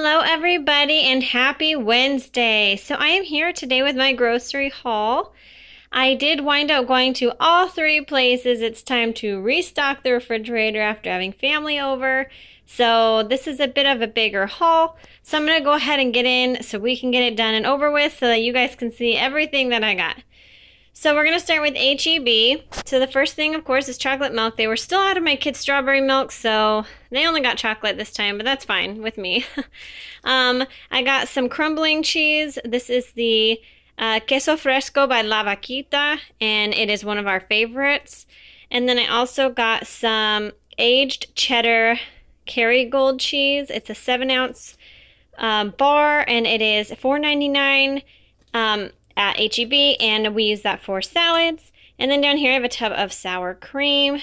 Hello everybody and happy Wednesday. So I am here today with my grocery haul. I did wind up going to all three places. It's time to restock the refrigerator after having family over. So this is a bit of a bigger haul. So I'm going to go ahead and get in so we can get it done and over with so that you guys can see everything that I got. So we're going to start with HEB. So the first thing, of course, is chocolate milk. They were still out of my kids' strawberry milk, so they only got chocolate this time, but that's fine with me. I got some crumbling cheese. This is the Queso Fresco by La Vaquita, and it is one of our favorites. And then I also got some aged cheddar Kerrygold cheese. It's a 7-ounce bar, and it is $4.99. At HEB, and we use that for salads. And then down here I have a tub of sour cream.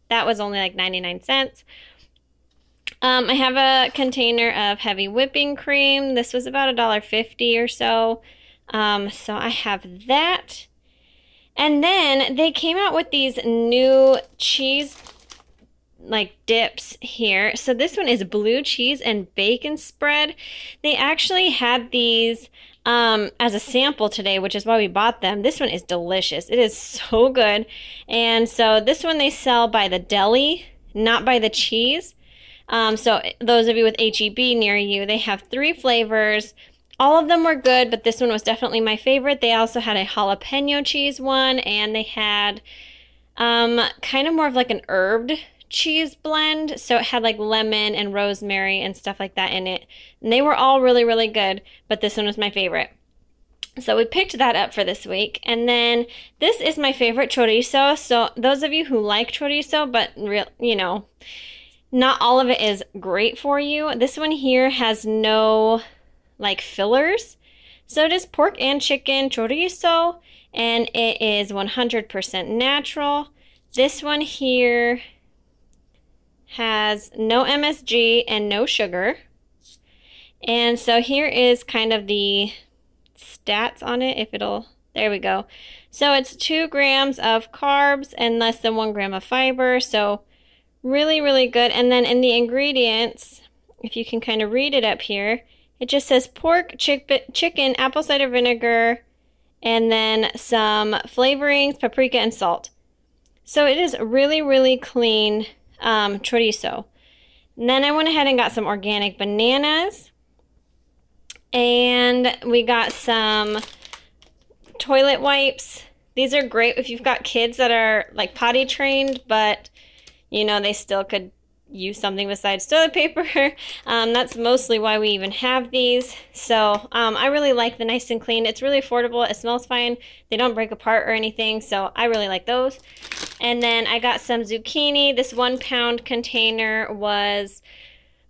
That was only like 99 cents. I have a container of heavy whipping cream. This was about $1.50 or so. So I have that. And then they came out with these new cheese like dips here. So this one is blue cheese and bacon spread. They actually had these as a sample today, which is why we bought them. This one is delicious. It is so good. And so this one they sell by the deli, not by the cheese. So those of you with HEB near you, they have 3 flavors. All of them were good, but this one was definitely my favorite. They also had a jalapeno cheese one, and they had kind of more of like an herbed cheese blend. So it had like lemon and rosemary and stuff like that in it. And they were all really, really good, but this one was my favorite. So we picked that up for this week. And then this is my favorite chorizo. So those of you who like chorizo, but not all of it is great for you. This one here has no like fillers. So it is pork and chicken chorizo, and it is 100% natural. This one here has no MSG and no sugar. And so here is kind of the stats on it, if it'll, there we go. So it's 2 grams of carbs and less than 1 gram of fiber. So really, really good. And then in the ingredients, if you can kind of read it up here, it just says pork, chicken, apple cider vinegar, and then some flavorings, paprika, and salt. So it is really, really clean chorizo. And then I went ahead and got some organic bananas, and we got some toilet wipes. These are great if you've got kids that are like potty trained, but they still could use something besides toilet paper. That's mostly why we even have these. So I really like the nice and clean. It's really affordable. It smells fine. They don't break apart or anything, so I really like those. And then I got some zucchini. This 1-pound container was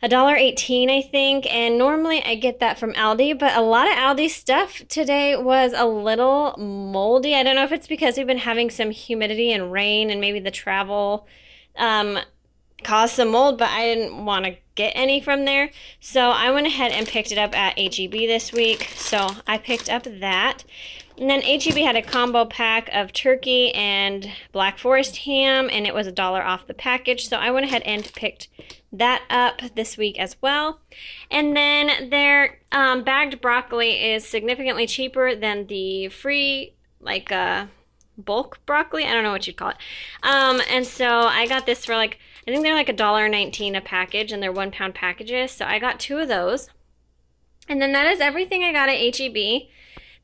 $1.18, I think, and normally I get that from Aldi, but a lot of Aldi stuff today was a little moldy. I don't know if it's because we've been having some humidity and rain, and maybe the travel caused some mold, but I didn't want to get any from there. So I went ahead and picked it up at HEB this week. So I picked up that. And then HEB had a combo pack of turkey and Black Forest ham, and it was $1 off the package. So I went ahead and picked that up this week as well. And then their bagged broccoli is significantly cheaper than the free, like, bulk broccoli. I don't know what you'd call it. And so I got this for like, I think they're like $1.19 a package, and they're 1-pound packages. So I got 2 of those. And then that is everything I got at HEB.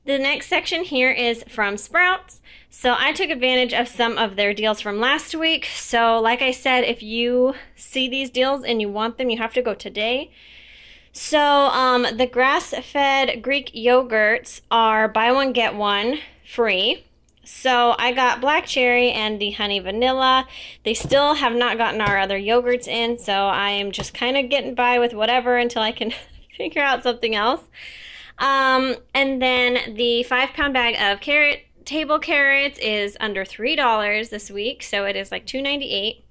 The next section here is from Sprouts. So I took advantage of some of their deals from last week. So like I said, if you see these deals and you want them, you have to go today. So the grass-fed Greek yogurts are buy one, get one free. So I got black cherry and the honey vanilla. They still have not gotten our other yogurts in, so I am just kind of getting by with whatever until I can figure out something else. And then the 5-pound bag of table carrots is under $3 this week, so it is like $2.98.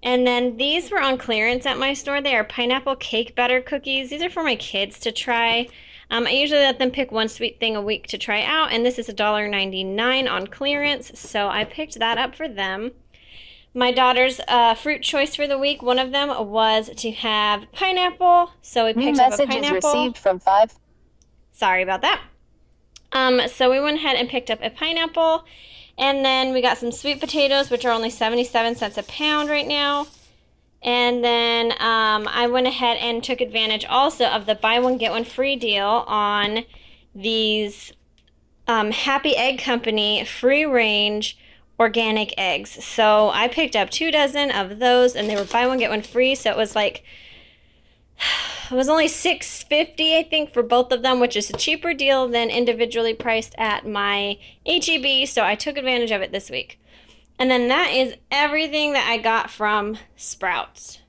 And then these were on clearance at my store. They are pineapple cake batter cookies. These are for my kids to try. I usually let them pick one sweet thing a week to try out, and this is $1.99 on clearance, so I picked that up for them. My daughter's fruit choice for the week, one of them was to have pineapple. So we picked up a pineapple. New message is received from 5. Sorry about that. So we went ahead and picked up a pineapple. And then we got some sweet potatoes, which are only 77 cents a pound right now. And then I went ahead and took advantage also of the buy one, get one free deal on these Happy Egg Company free-range organic eggs. So I picked up 2 dozen of those, and they were buy one get one free. So it was like, it was only $6.50 I think for both of them, which is a cheaper deal than individually priced at my HEB. So I took advantage of it this week. And then that is everything that I got from Sprouts.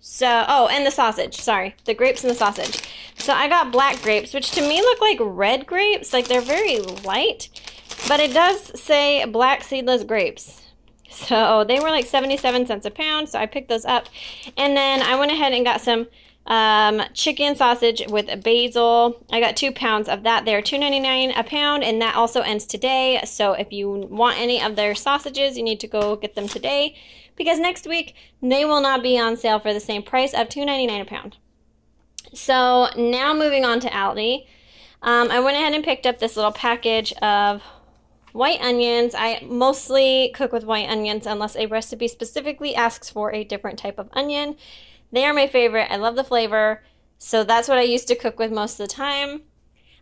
So, oh, and the sausage, sorry, the grapes and the sausage. So I got black grapes, which to me look like red grapes, like they're very light. But it does say black seedless grapes. So they were like 77 cents a pound, so I picked those up. And then I went ahead and got some chicken sausage with basil. I got 2 pounds of that. They're $2.99 a pound, and that also ends today. So if you want any of their sausages, you need to go get them today, because next week they will not be on sale for the same price of $2.99 a pound. So now moving on to Aldi. I went ahead and picked up this little package of white onions. I mostly cook with white onions unless a recipe specifically asks for a different type of onion. They are my favorite. I love the flavor. So that's what I used to cook with most of the time.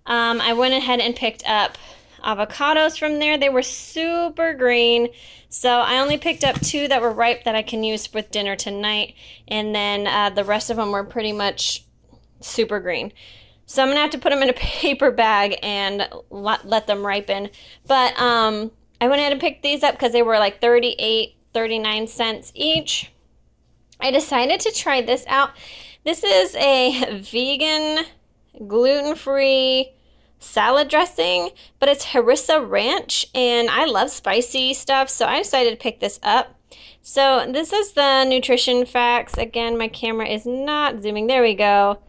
I went ahead and picked up avocados from there. They were super green. So I only picked up 2 that were ripe that I can use with dinner tonight. And then the rest of them were pretty much super green. So I'm going to have to put them in a paper bag and let them ripen. But I went ahead and picked these up because they were like 38, 39 cents each. I decided to try this out. This is a vegan, gluten-free salad dressing, but it's harissa ranch, and I love spicy stuff, so I decided to pick this up. So this is the nutrition facts. Again, my camera is not zooming. There we go.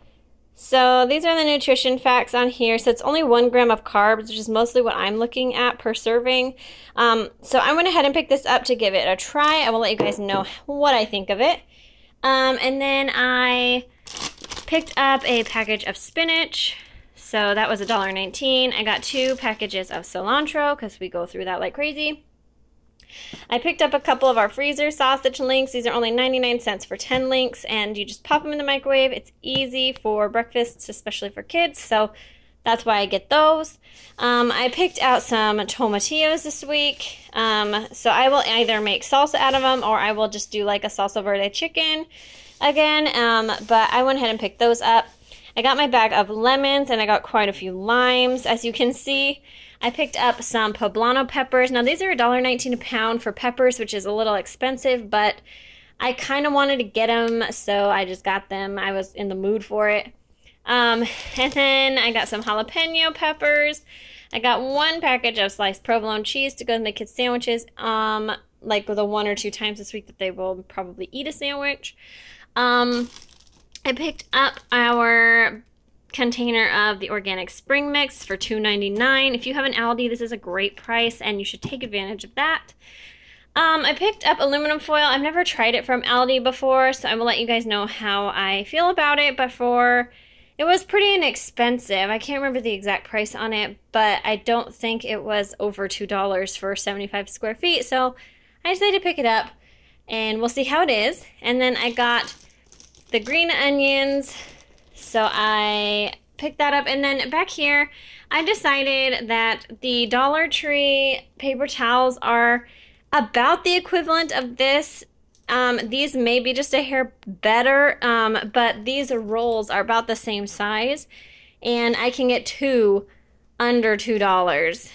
So these are the nutrition facts on here. So it's only 1 gram of carbs, which is mostly what I'm looking at per serving. So I went ahead and picked this up to give it a try. I will let you guys know what I think of it. And then I picked up a package of spinach. So that was $1.19. I got 2 packages of cilantro because we go through that like crazy. I picked up a couple of our freezer sausage links. These are only 99 cents for 10 links, and you just pop them in the microwave. It's easy for breakfasts, especially for kids, so that's why I get those. I picked out some tomatillos this week, so I will either make salsa out of them, or I will just do like a salsa verde chicken again, but I went ahead and picked those up. I got my bag of lemons, and I got quite a few limes, as you can see. I picked up some poblano peppers. Now these are $1.19 a pound for peppers, which is a little expensive, but I kind of wanted to get them, so I just got them. I was in the mood for it. And then I got some jalapeno peppers. I got 1 package of sliced provolone cheese to go with my kids' sandwiches, like the 1 or 2 times this week that they will probably eat a sandwich. I picked up our container of the organic spring mix for $2.99. If you have an Aldi, this is a great price, and you should take advantage of that. I picked up aluminum foil. I've never tried it from Aldi before, so I will let you guys know how I feel about it. But it was pretty inexpensive. I can't remember the exact price on it, but I don't think it was over $2 for 75 square feet. So I decided to pick it up, and we'll see how it is. And then I got the green onions. So I picked that up, and then back here, I decided that the Dollar Tree paper towels are about the equivalent of this. These may be just a hair better, but these rolls are about the same size, and I can get 2 under $2.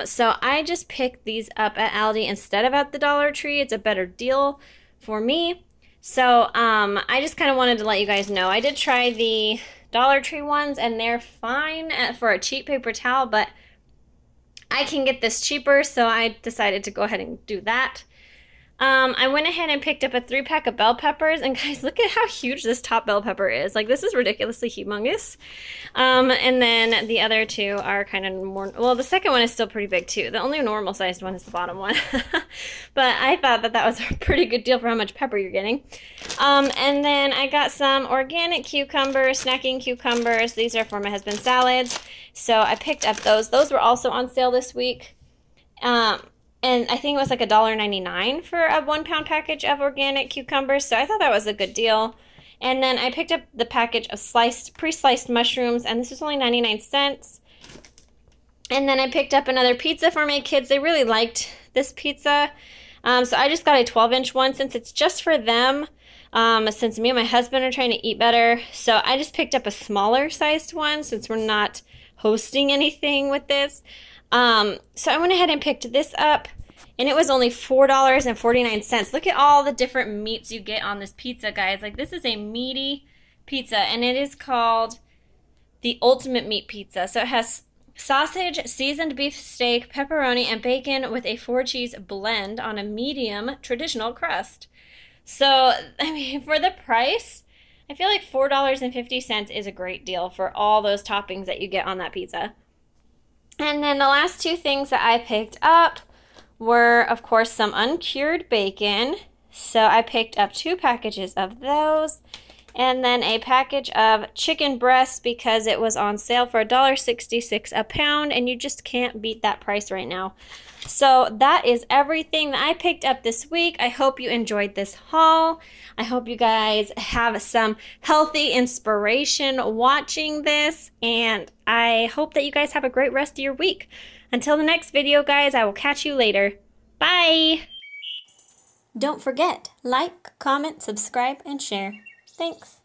So I just picked these up at Aldi instead of at the Dollar Tree. It's a better deal for me. So I just kind of wanted to let you guys know. I did try the Dollar Tree ones, and they're fine for a cheap paper towel, but I can get this cheaper, so I decided to go ahead and do that. I went ahead and picked up a 3-pack of bell peppers, and guys, look at how huge this top bell pepper is. Like, this is ridiculously humongous. And then the other 2 are kind of more, well, the second one is still pretty big too. The only normal sized one is the bottom one. But I thought that that was a pretty good deal for how much pepper you're getting. And then I got some organic cucumbers, snacking cucumbers. These are for my husband's salads. So I picked up those. Those were also on sale this week. And I think it was like $1.99 for a 1-pound package of organic cucumbers. So I thought that was a good deal. And then I picked up the package of pre-sliced mushrooms, and this was only 99 cents. And then I picked up another pizza for my kids. They really liked this pizza. So I just got a 12-inch one since it's just for them. Since me and my husband are trying to eat better. So I just picked up a smaller sized one since we're not hosting anything with this. So I went ahead and picked this up, and it was only $4.49. Look at all the different meats you get on this pizza, guys. Like, this is a meaty pizza, and it is called the Ultimate Meat Pizza. So it has sausage, seasoned beef steak, pepperoni, and bacon with a 4-cheese blend on a medium traditional crust. So, I mean, for the price, I feel like $4.50 is a great deal for all those toppings that you get on that pizza. And then the last 2 things that I picked up were, of course, some uncured bacon. So I picked up 2 packages of those, and then a package of chicken breasts because it was on sale for $1.66 a pound, and you just can't beat that price right now. So that is everything that I picked up this week. I hope you enjoyed this haul. I hope you guys have some healthy inspiration watching this, and I hope that you guys have a great rest of your week. Until the next video, guys, I will catch you later. Bye! Don't forget, like, comment, subscribe, and share. Thanks.